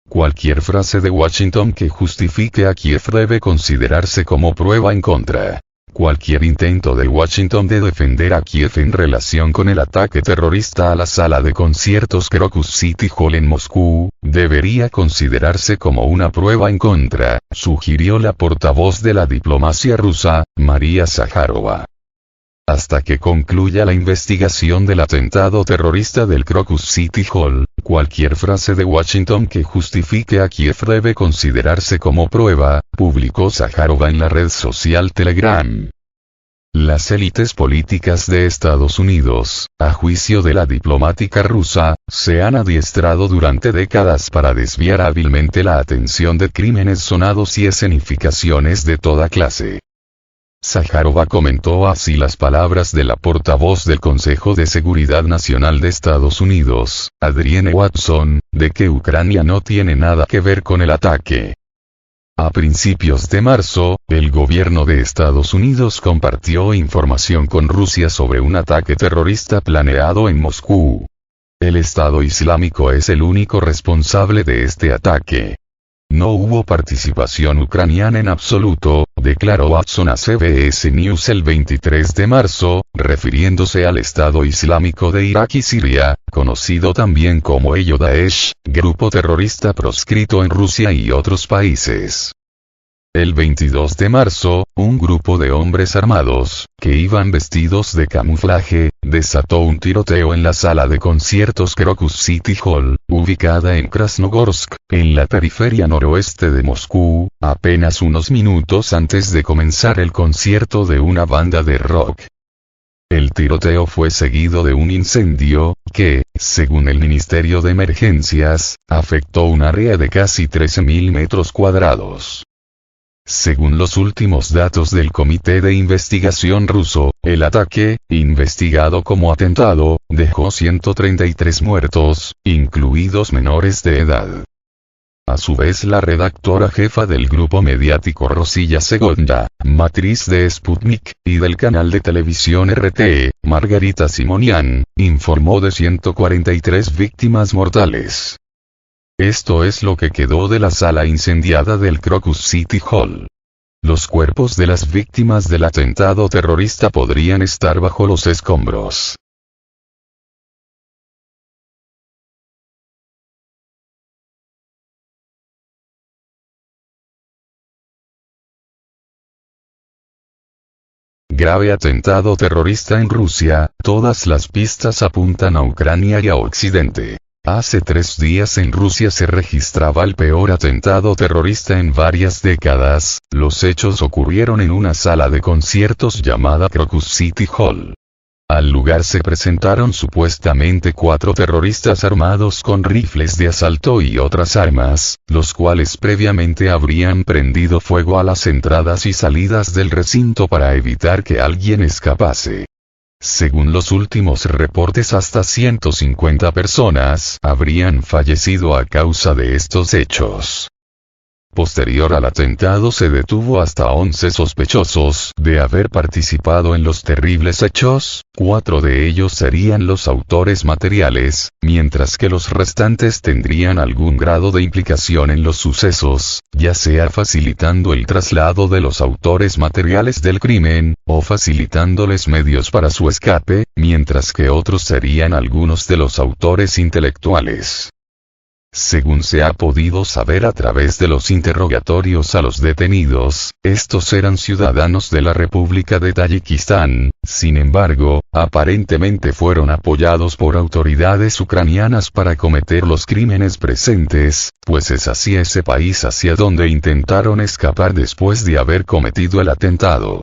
Cualquier frase de Washington que justifique a Kiev debe considerarse como prueba en contra. Cualquier intento de Washington de defender a Kiev en relación con el ataque terrorista a la sala de conciertos Crocus City Hall en Moscú, debería considerarse como una prueba en contra, sugirió la portavoz de la diplomacia rusa, María Zakharova. Hasta que concluya la investigación del atentado terrorista del Crocus City Hall, cualquier frase de Washington que justifique a Kiev debe considerarse como prueba, publicó Zakharova en la red social Telegram. Las élites políticas de Estados Unidos, a juicio de la diplomática rusa, se han adiestrado durante décadas para desviar hábilmente la atención de crímenes sonados y escenificaciones de toda clase. Zakharova comentó así las palabras de la portavoz del Consejo de Seguridad Nacional de Estados Unidos, Adrienne Watson, de que Ucrania no tiene nada que ver con el ataque. A principios de marzo, el gobierno de Estados Unidos compartió información con Rusia sobre un ataque terrorista planeado en Moscú. El Estado Islámico es el único responsable de este ataque. No hubo participación ucraniana en absoluto, declaró Watson a CBS News el 23 de marzo, refiriéndose al Estado Islámico de Irak y Siria, conocido también como ello Daesh, grupo terrorista proscrito en Rusia y otros países. El 22 de marzo, un grupo de hombres armados, que iban vestidos de camuflaje, desató un tiroteo en la sala de conciertos Crocus City Hall, ubicada en Krasnogorsk, en la periferia noroeste de Moscú, apenas unos minutos antes de comenzar el concierto de una banda de rock. El tiroteo fue seguido de un incendio, que, según el Ministerio de Emergencias, afectó un área de casi 13.000 metros cuadrados. Según los últimos datos del Comité de Investigación ruso, el ataque, investigado como atentado, dejó 133 muertos, incluidos menores de edad. A su vez, la redactora jefa del grupo mediático Rosilla Segonda, matriz de Sputnik, y del canal de televisión RT, Margarita Simonian, informó de 143 víctimas mortales. Esto es lo que quedó de la sala incendiada del Crocus City Hall. Los cuerpos de las víctimas del atentado terrorista podrían estar bajo los escombros. Grave atentado terrorista en Rusia, todas las pistas apuntan a Ucrania y a Occidente. Hace 3 días en Rusia se registraba el peor atentado terrorista en varias décadas. Los hechos ocurrieron en una sala de conciertos llamada Crocus City Hall. Al lugar se presentaron supuestamente 4 terroristas armados con rifles de asalto y otras armas, los cuales previamente habrían prendido fuego a las entradas y salidas del recinto para evitar que alguien escapase. Según los últimos reportes, hasta 150 personas habrían fallecido a causa de estos hechos. Posterior al atentado se detuvo hasta 11 sospechosos de haber participado en los terribles hechos, 4 de ellos serían los autores materiales, mientras que los restantes tendrían algún grado de implicación en los sucesos, ya sea facilitando el traslado de los autores materiales del crimen, o facilitándoles medios para su escape, mientras que otros serían algunos de los autores intelectuales. Según se ha podido saber a través de los interrogatorios a los detenidos, estos eran ciudadanos de la República de Tayikistán. Sin embargo, aparentemente fueron apoyados por autoridades ucranianas para cometer los crímenes presentes, pues es hacia ese país hacia donde intentaron escapar después de haber cometido el atentado.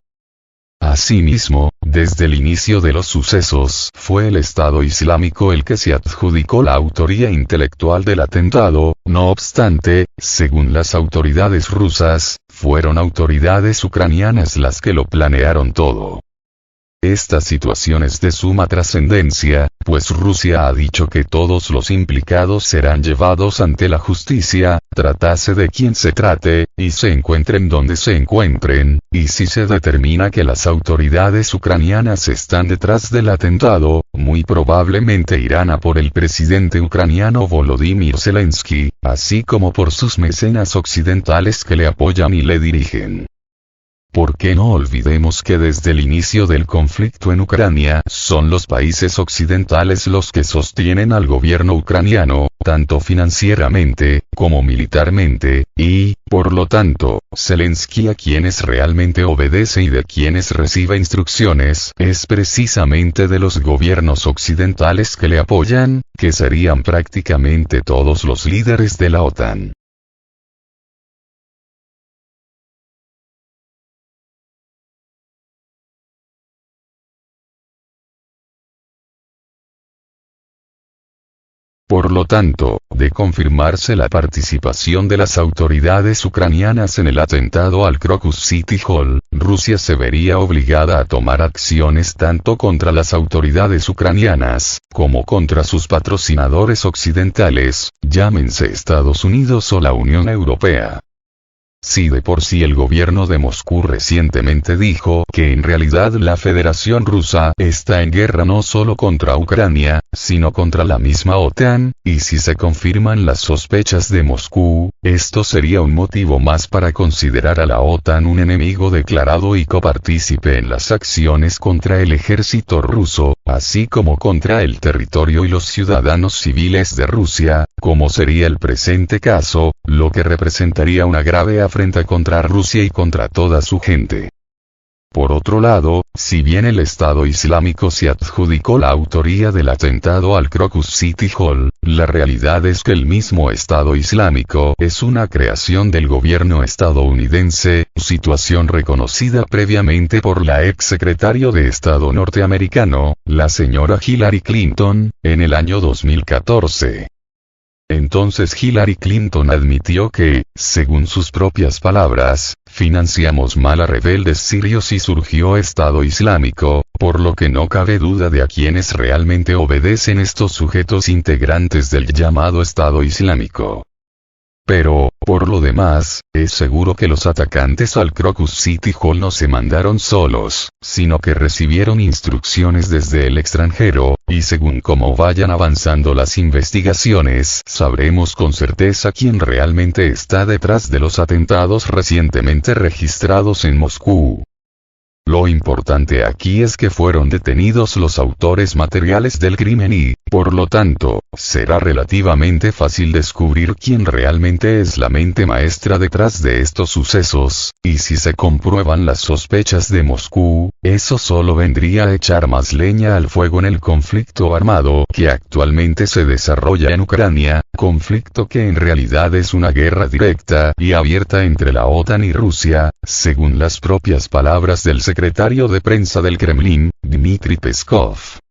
Asimismo, desde el inicio de los sucesos, fue el Estado Islámico el que se adjudicó la autoría intelectual del atentado. No obstante, según las autoridades rusas, fueron autoridades ucranianas las que lo planearon todo. Esta situación es de suma trascendencia, pues Rusia ha dicho que todos los implicados serán llevados ante la justicia, tratase de quien se trate, y se encuentren donde se encuentren, y si se determina que las autoridades ucranianas están detrás del atentado, muy probablemente irán a por el presidente ucraniano Volodymyr Zelensky, así como por sus mecenas occidentales que le apoyan y le dirigen. Porque no olvidemos que desde el inicio del conflicto en Ucrania son los países occidentales los que sostienen al gobierno ucraniano, tanto financieramente, como militarmente, y, por lo tanto, Zelensky a quienes realmente obedece y de quienes recibe instrucciones es precisamente de los gobiernos occidentales que le apoyan, que serían prácticamente todos los líderes de la OTAN. Por lo tanto, de confirmarse la participación de las autoridades ucranianas en el atentado al Crocus City Hall, Rusia se vería obligada a tomar acciones tanto contra las autoridades ucranianas, como contra sus patrocinadores occidentales, llámense Estados Unidos o la Unión Europea. Si de por sí el gobierno de Moscú recientemente dijo que en realidad la Federación Rusa está en guerra no solo contra Ucrania, sino contra la misma OTAN, y si se confirman las sospechas de Moscú, esto sería un motivo más para considerar a la OTAN un enemigo declarado y copartícipe en las acciones contra el ejército ruso, así como contra el territorio y los ciudadanos civiles de Rusia, como sería el presente caso, lo que representaría una grave afrenta contra Rusia y contra toda su gente. Por otro lado, si bien el Estado Islámico se adjudicó la autoría del atentado al Crocus City Hall, la realidad es que el mismo Estado Islámico es una creación del gobierno estadounidense, situación reconocida previamente por la ex secretario de Estado norteamericano, la señora Hillary Clinton, en el año 2014. Entonces Hillary Clinton admitió que, según sus propias palabras, financiamos mal a rebeldes sirios y surgió Estado Islámico, por lo que no cabe duda de a quienes realmente obedecen estos sujetos integrantes del llamado Estado Islámico. Pero, por lo demás, es seguro que los atacantes al Crocus City Hall no se mandaron solos, sino que recibieron instrucciones desde el extranjero, y según cómo vayan avanzando las investigaciones, sabremos con certeza quién realmente está detrás de los atentados recientemente registrados en Moscú. Lo importante aquí es que fueron detenidos los autores materiales del crimen y, por lo tanto, será relativamente fácil descubrir quién realmente es la mente maestra detrás de estos sucesos, y si se comprueban las sospechas de Moscú, eso solo vendría a echar más leña al fuego en el conflicto armado que actualmente se desarrolla en Ucrania, conflicto que en realidad es una guerra directa y abierta entre la OTAN y Rusia, según las propias palabras del secretario de prensa del Kremlin, Dmitry Peskov.